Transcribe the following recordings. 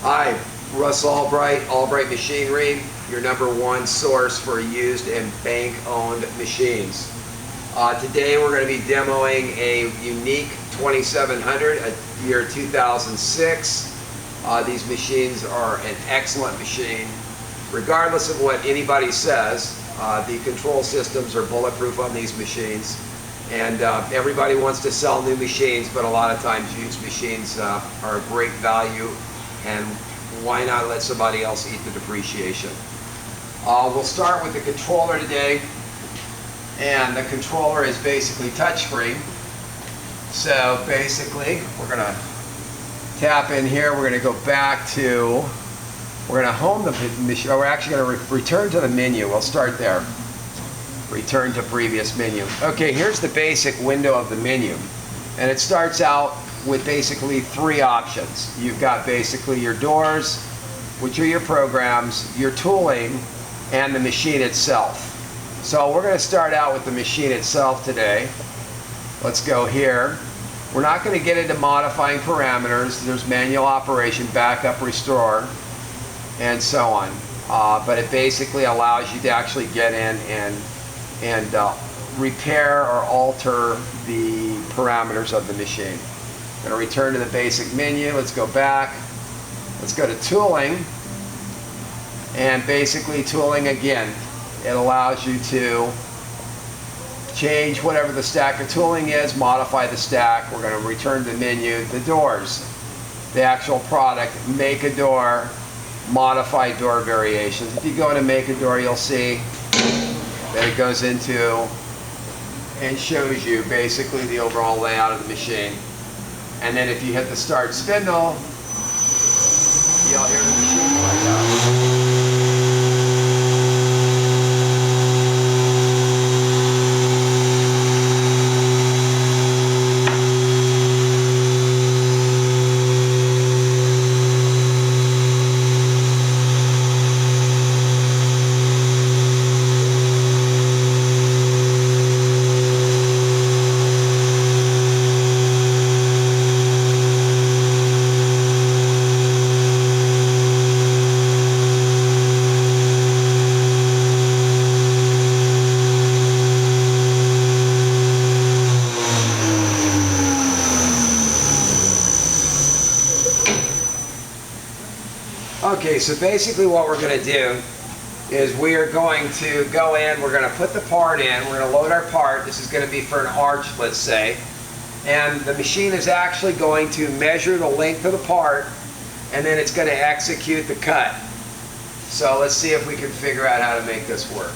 Hi, Russ Albright, Albright Machinery, your #1 source for used and bank-owned machines. Today we're going to be demoing a unique 2700, a year 2006. These machines are an excellent machine. Regardless of what anybody says, the control systems are bulletproof on these machines. And everybody wants to sell new machines, but a lot of times used machines are a great value, and why not let somebody else eat the depreciation? We'll start with the controller today, and the controller is basically touchscreen. So basically, we're going to tap in here, we're going to go back to, we're going to home the machine, we're actually going to return to the menu. We'll start there. Return to previous menu. Okay, here's the basic window of the menu, and it starts out with basically 3 options. You've got basically your doors, which are your programs, your tooling, and the machine itself. So we're going to start out with the machine itself today. Let's go here. We're not going to get into modifying parameters. There's manual operation, backup, restore, and so on. But it basically allows you to actually get in and repair or alter the parameters of the machine. I'm going to return to the basic menu. Let's go back. Let's go to tooling. And basically tooling again, it allows you to change whatever the stack of tooling is, modify the stack. We're going to return to the menu. The doors, the actual product, make a door, modify door variations. If you go into make a door, you'll see that it goes into and shows you basically the overall layout of the machine. And then if you hit the start spindle, you'll hear the machine light up. Okay, so basically what we're going to do is we are going to go in, we're going to put the part in, we're going to load our part. This is going to be for an arch, let's say. And the machine is actually going to measure the length of the part, and then it's going to execute the cut. So let's see if we can figure out how to make this work.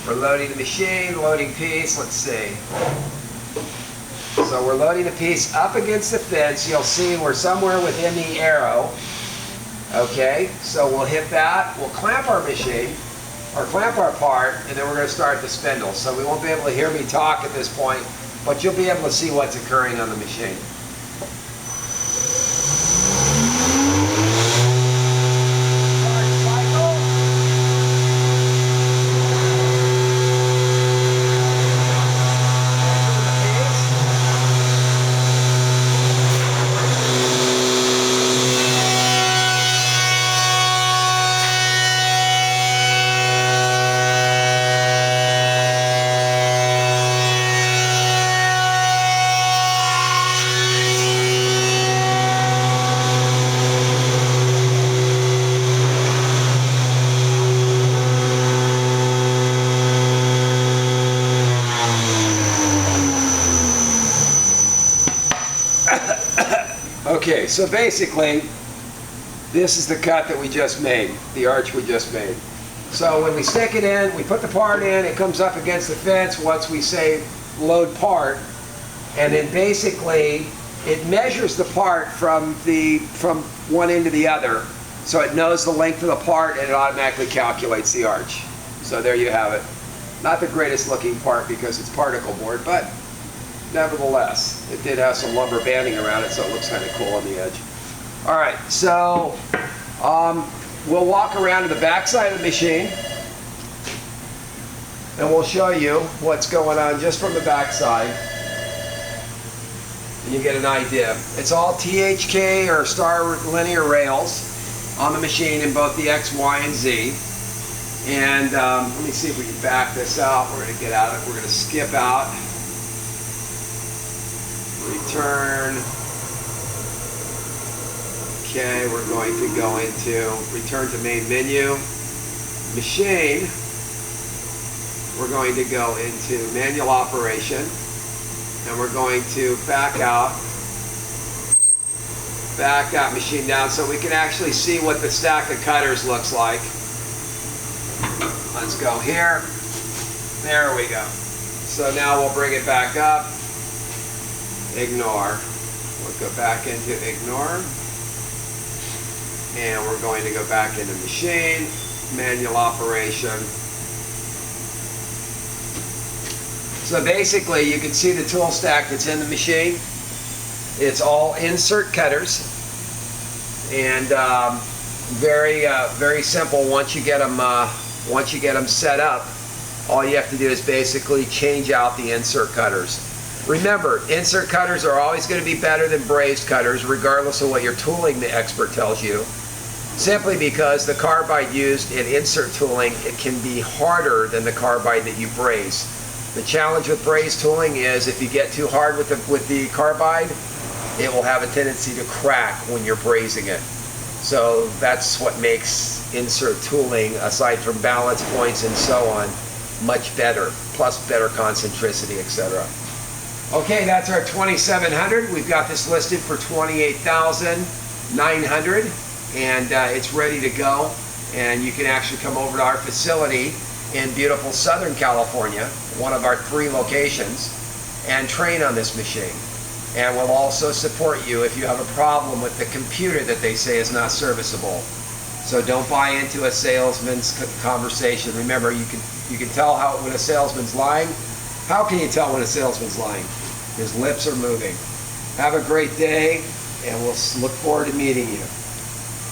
We're loading the machine, loading piece, let's see. So we're loading the piece up against the fence. You'll see we're somewhere within the arrow. Okay, so we'll hit that, we'll clamp our machine, or clamp our part, and then we're going to start the spindle. So we won't be able to hear me talk at this point, but you'll be able to see what's occurring on the machine. Okay, so basically, this is the cut that we just made, the arch we just made. So when we stick it in, we put the part in, it comes up against the fence once we say load part, and then basically it measures the part from one end to the other, so it knows the length of the part and it automatically calculates the arch. So there you have it. Not the greatest looking part because it's particle board, but nevertheless, it did have some lumber banding around it, so it looks kind of cool on the edge. All right, so we'll walk around to the back side of the machine, and we'll show you what's going on just from the back side. and you get an idea. It's all THK or star linear rails on the machine in both the X, Y, and Z. And let me see if we can back this out. We're going to get out of it. We're going to skip out. Return. Okay, we're going to go into return to main menu. Machine. We're going to go into manual operation. And we're going to back out machine down so we can actually see what the stack of cutters looks like. Let's go here. There we go. So now we'll bring it back up. Ignore. We'll go back into ignore. And we're going to go back into machine, manual operation. So basically you can see the tool stack that's in the machine. It's all insert cutters, and very simple. Once you get them set up, all you have to do is basically change out the insert cutters. Remember, insert cutters are always going to be better than brazed cutters, regardless of what your tooling the expert tells you. Simply because the carbide used in insert tooling, it can be harder than the carbide that you braze. The challenge with brazed tooling is if you get too hard with the carbide, it will have a tendency to crack when you're brazing it. So that's what makes insert tooling, aside from balance points and so on, much better, plus better concentricity, etc. Okay, that's our 2700. We've got this listed for 28,900, and it's ready to go. And you can actually come over to our facility in beautiful Southern California, one of our 3 locations, and train on this machine. And we'll also support you if you have a problem with the computer that they say is not serviceable. So don't buy into a salesman's conversation. Remember, you can tell when a salesman's lying. How can you tell when a salesman's lying? His lips are moving. Have a great day, and we'll look forward to meeting you.